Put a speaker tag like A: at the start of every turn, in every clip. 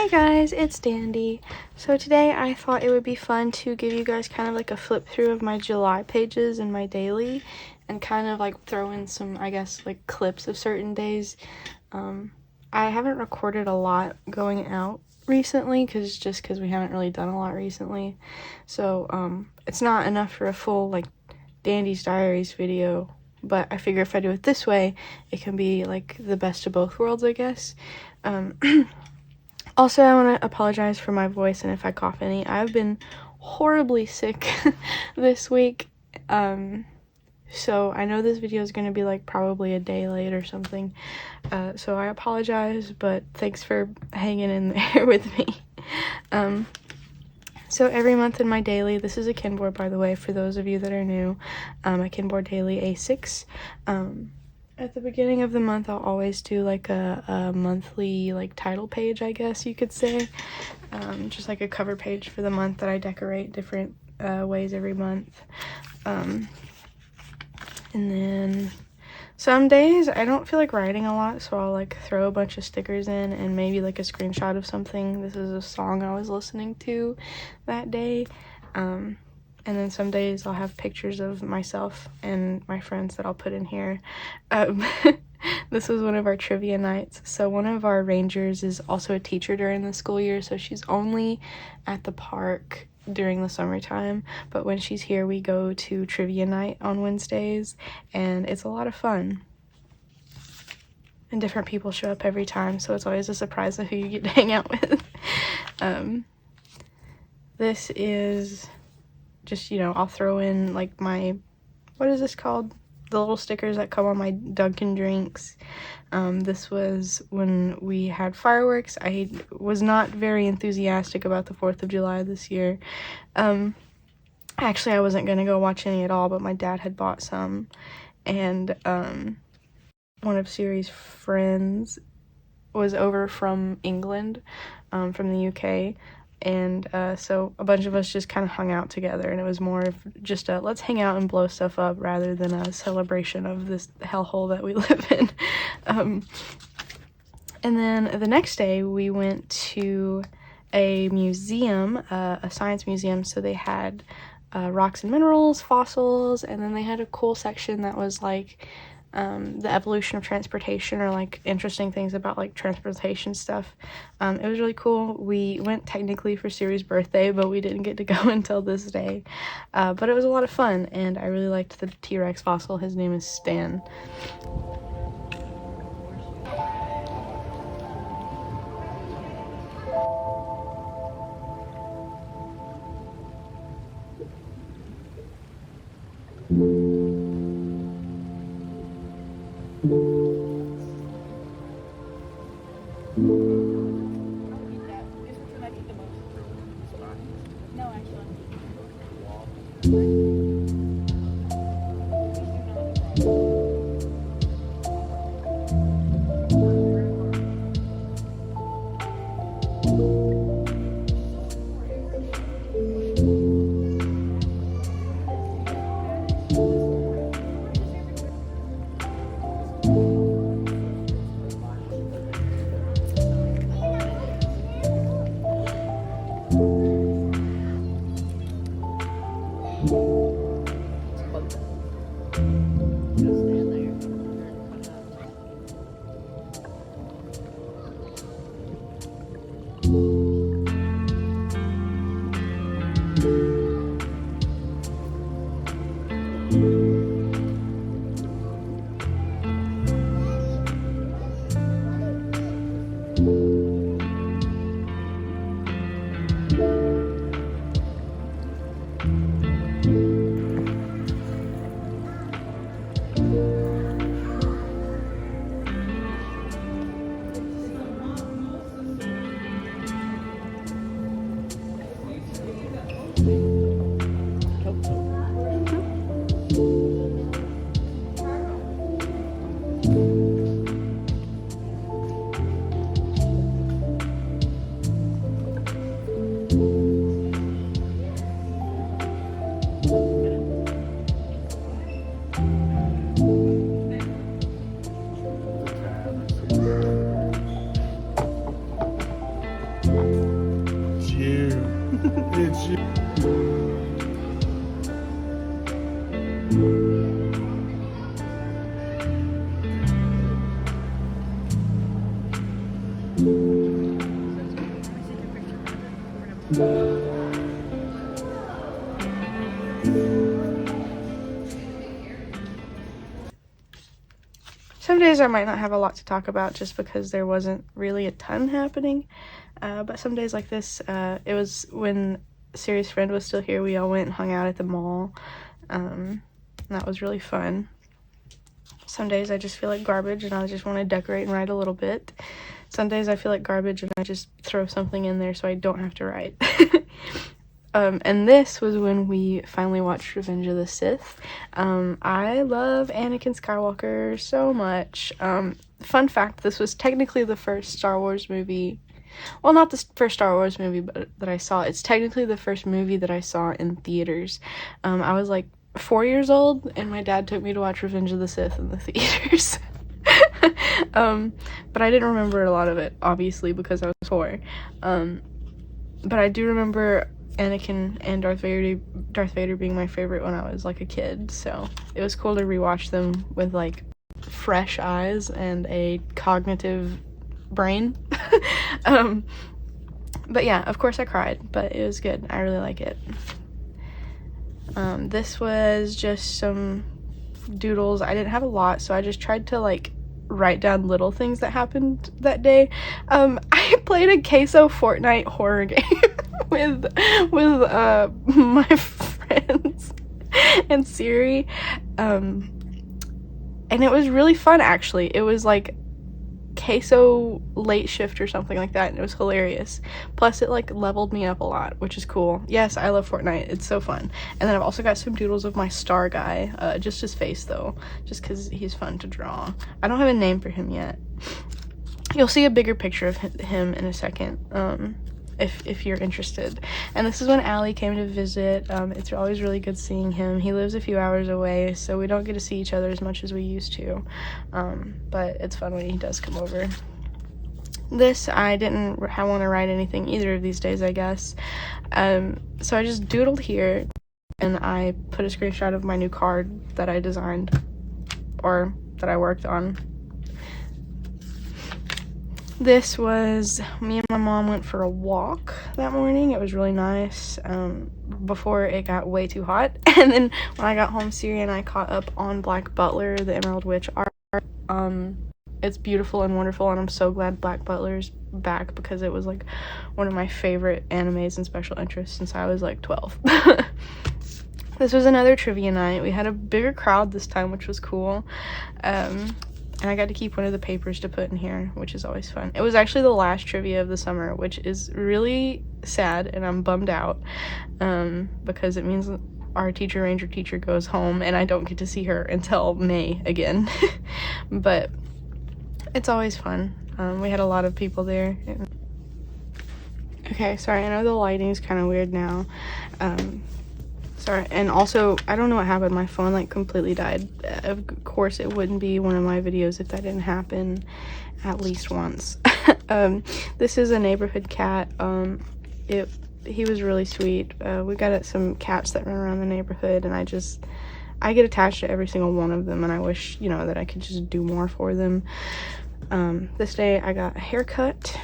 A: Hey guys, it's Dandy. So today I thought it would be fun to give you guys kind of like a flip through of my July pages and my daily and kind of like throw in some, I guess, like clips of certain days. I haven't recorded a lot going out recently because we haven't really done a lot recently. So it's not enough for a full like Dandy's Diaries video, but I figure if I do it this way, it can be like the best of both worlds, I guess. Also, I want to apologize for my voice and if I cough any. I've been horribly sick this week, so I know this video is going to be like probably a day late or something, so I apologize, but thanks for hanging in there with me. So every month in my daily, this is a Kinbor, by the way, for those of you that are new, a Kinbor daily A6. At the beginning of the month, I'll always do like a monthly like title page, I guess you could say, just like a cover page for the month that I decorate different ways every month. And then some days I don't feel like writing a lot, so I'll like throw a bunch of stickers in and maybe like a screenshot of something. This is a song I was listening to that day. And then some days I'll have pictures of myself and my friends that I'll put in here. This was one of our trivia nights. So one of our rangers is also a teacher during the school year, so she's only at the park during the summertime. But when she's here, we go to trivia night on Wednesdays, and it's a lot of fun. And different people show up every time, so it's always a surprise of who you get to hang out with. This is just, you know, I'll throw in like my, what is this called? The little stickers that come on my Dunkin' drinks. This was when we had fireworks. I was not very enthusiastic about the 4th of July this year. Actually, I wasn't gonna go watch any at all, but my dad had bought some, and one of Siri's friends was over from England, from the UK. And so a bunch of us just kind of hung out together, and it was more of just a let's hang out and blow stuff up rather than a celebration of this hellhole that we live in. And then the next day we went to a museum, a science museum, so they had rocks and minerals, fossils, and then they had a cool section that was like the evolution of transportation, or like interesting things about like transportation stuff. It was really cool. We went technically for Siri's birthday, but we didn't get to go until this day. But it was a lot of fun, and I really liked the T-Rex fossil. His name is Stan.
B: It's you. It's you.
A: Some days I might not have a lot to talk about just because there wasn't really a ton happening, but some days like this, it was when Siri's friend was still here, we all went and hung out at the mall, and that was really fun. Some days I just feel like garbage and I just want to decorate and write a little bit. Some days I feel like garbage and I just throw something in there so I don't have to write. And this was when we finally watched Revenge of the Sith. I love Anakin Skywalker so much. Fun fact, this was technically the first Star Wars movie. Well, not the first Star Wars movie but that I saw. It's technically the first movie that I saw in theaters. I was like 4 years old and my dad took me to watch Revenge of the Sith in the theaters. But I didn't remember a lot of it, obviously, because I was 4. But I do remember Anakin and Darth Vader being my favorite when I was like a kid, so it was cool to rewatch them with like fresh eyes and a cognitive brain. But yeah, of course I cried, but it was good. I really like it. This was just some doodles. I didn't have a lot, so I just tried to like write down little things that happened that day. I played a queso Fortnite horror game with my friends and Siri, and it was really fun actually. It was like queso late shift or something like that, and it was hilarious. Plus it like leveled me up a lot, which is cool. Yes, I love Fortnite, it's so fun. And then I've also got some doodles of my star guy, just his face though, just because he's fun to draw. I don't have a name for him yet. You'll see a bigger picture of him in a second, if you're interested. And this is when Allie came to visit. It's always really good seeing him. He lives a few hours away, so we don't get to see each other as much as we used to, but it's fun when he does come over. This, I didn't want to write anything either of these days, I guess, so I just doodled here, and I put a screenshot of my new card that I designed, or that I worked on. This was me and my mom went for a walk that morning. It was really nice, before it got way too hot. And then when I got home, Siri and I caught up on Black Butler, the Emerald Witch art. It's beautiful and wonderful, and I'm so glad Black Butler's back because it was like one of my favorite animes and special interests since I was like 12. This was another trivia night. We had a bigger crowd this time, which was cool. And I got to keep one of the papers to put in here, which is always fun. It was actually the last trivia of the summer, which is really sad, and I'm bummed out, because it means our ranger teacher goes home, and I don't get to see her until May again. But it's always fun. We had a lot of people there. Okay, sorry, I know the lighting is kind of weird now. Sorry, and also, I don't know what happened. My phone, like, completely died. Of course, it wouldn't be one of my videos if that didn't happen at least once. This is a neighborhood cat. He was really sweet. We got some cats that run around the neighborhood, and I get attached to every single one of them, and I wish, you know, that I could just do more for them. This day, I got a haircut.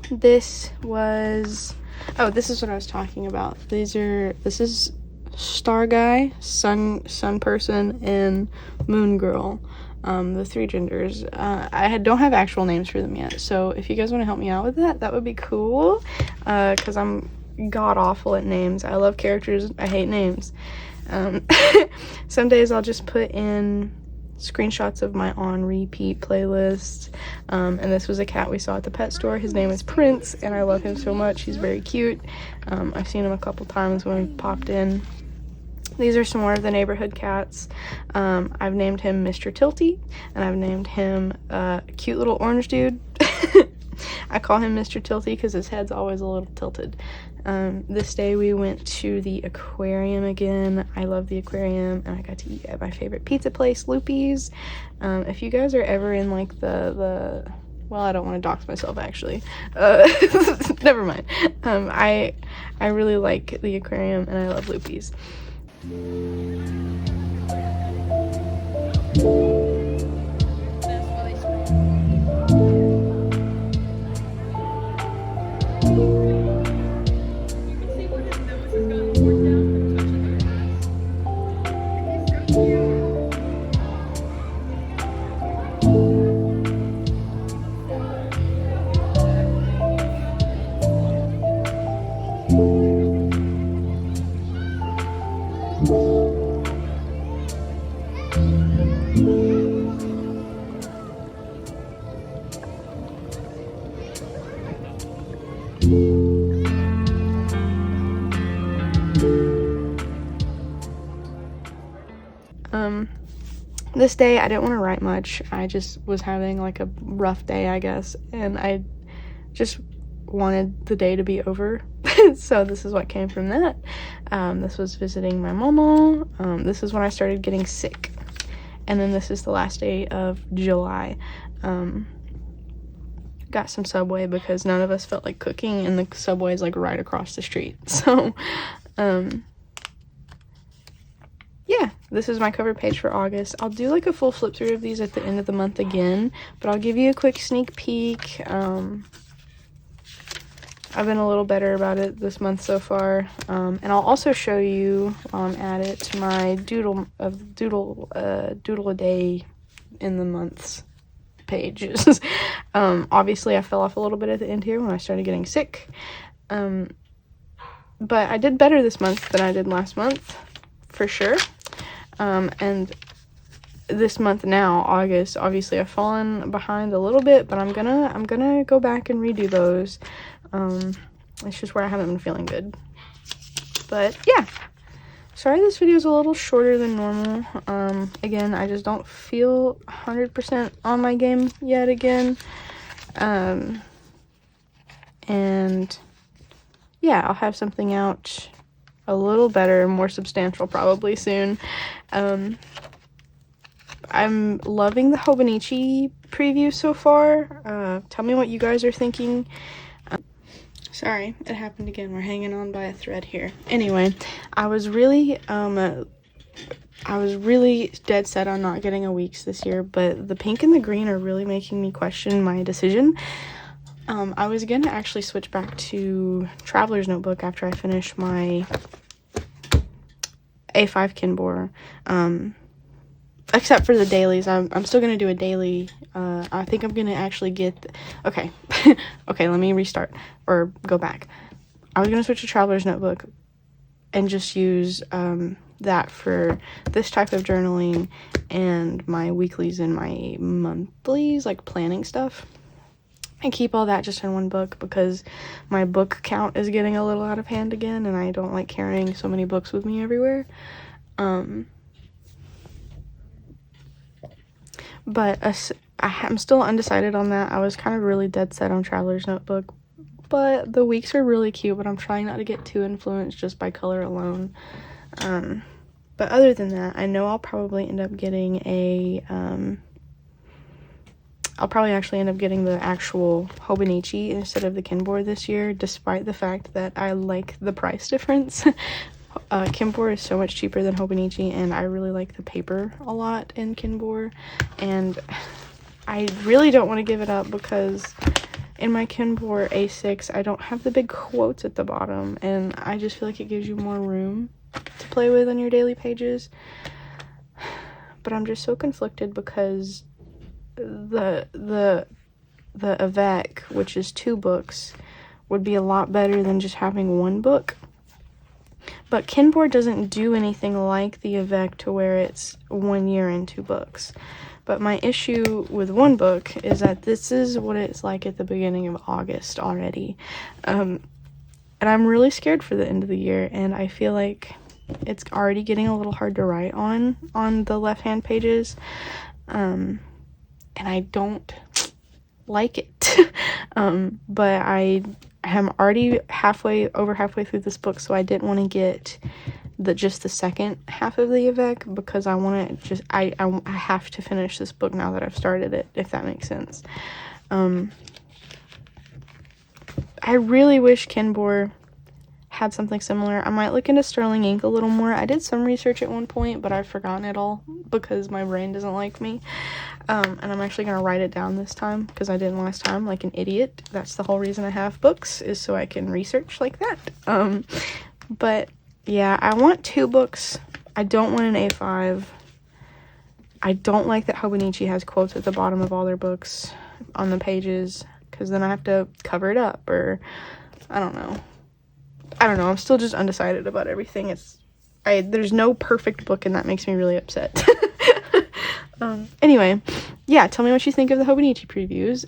A: This is what I was talking about. This is Star Guy, Sun Person, and Moon Girl, the 3 genders. I don't have actual names for them yet, so if you guys want to help me out with that would be cool, because I'm god-awful at names. I love characters, I hate names. Some days I'll just put in screenshots of my on repeat playlist, and this was a cat we saw at the pet store. His name is Prince, and I love him so much. He's very cute. I've seen him a couple times when we popped in. These are some more of the neighborhood cats. I've named him Mr. Tilty, and I've named him cute little orange dude. I call him Mr. Tilty because his head's always a little tilted. This day we went to the aquarium again. I love the aquarium, and I got to eat at my favorite pizza place, Loopy's. If you guys are ever in like the well, I don't want to dox myself actually. Never mind. I really like the aquarium and I love Loopies. This day I didn't want to write much. I just was having like a rough day, I guess, and I just wanted the day to be over. So this is what came from that. This was visiting my mama. This is when I started getting sick, and then this is the last day of July. Got some Subway because none of us felt like cooking, and the Subway is like right across the street. So yeah, this is my cover page for August. I'll do like a full flip through of these at the end of the month again, but I'll give you a quick sneak peek. I've been a little better about it this month so far, and I'll also show you while I'm at it my doodle a day in the months pages. Obviously I fell off a little bit at the end here when I started getting sick, but I did better this month than I did last month for sure. And this month now, August, obviously I've fallen behind a little bit, but I'm gonna go back and redo those. It's just where I haven't been feeling good. But yeah, sorry this video is a little shorter than normal. Again, I just don't feel 100% on my game yet again. And yeah, I'll have something out a little better, more substantial probably soon. I'm loving the Hobonichi preview so far. Tell me what you guys are thinking. Sorry, it happened again. We're hanging on by a thread here. Anyway, I was really dead set on not getting a weeks this year, but the pink and the green are really making me question my decision. I was gonna actually switch back to Traveler's Notebook after I finish my A5 Kinbor, except for the dailies. I'm still gonna do a daily. I think I'm gonna actually get okay. Okay, let me restart or go back. I was gonna switch to Traveler's Notebook and just use that for this type of journaling and my weeklies and my monthlies, like planning stuff, and keep all that just in one book because my book count is getting a little out of hand again and I don't like carrying so many books with me everywhere. But I'm still undecided on that. I was kind of really dead set on Traveler's Notebook, but the weeks are really cute, but I'm trying not to get too influenced just by color alone. But other than that, I know I'll probably end up getting I'll probably actually end up getting the actual Hobonichi instead of the Kinbor this year, despite the fact that I like the price difference. Kinbor is so much cheaper than Hobonichi, and I really like the paper a lot in Kinbor, and I really don't want to give it up because in my Kinbor A6 I don't have the big quotes at the bottom, and I just feel like it gives you more room to play with on your daily pages. But I'm just so conflicted because the Avec, which is 2 books, would be a lot better than just having 1 book. But Kinbor doesn't do anything like the Avec to where it's 1 year and 2 books. But my issue with 1 book is that this is what it's like at the beginning of August already. And I'm really scared for the end of the year, and I feel like it's already getting a little hard to write on the left-hand pages. And I don't like it. But I am already over halfway through this book, so I didn't want to get just the second half of the Avec because I want to I have to finish this book now that I've started it, if that makes sense. I really wish Kinbor had something similar. I might look into Sterling ink a little more. I did some research at one point, but I've forgotten it all because my brain doesn't like me. And I'm actually gonna write it down this time because I didn't last time like an idiot. That's the whole reason I have books, is so I can research like that. But yeah, I want 2 books. I don't want an A5. I don't like that Hobonichi has quotes at the bottom of all their books on the pages, because then I have to cover it up, or I don't know. I'm still just undecided about everything. There's no perfect book, and that makes me really upset. Anyway, yeah, tell me what you think of the Hobonichi previews.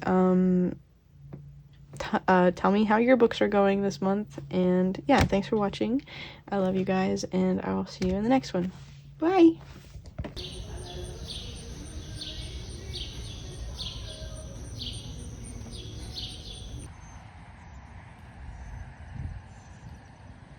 A: Tell me how your books are going this month, and yeah, thanks for watching. I love you guys, and I will see you in the next one. Bye!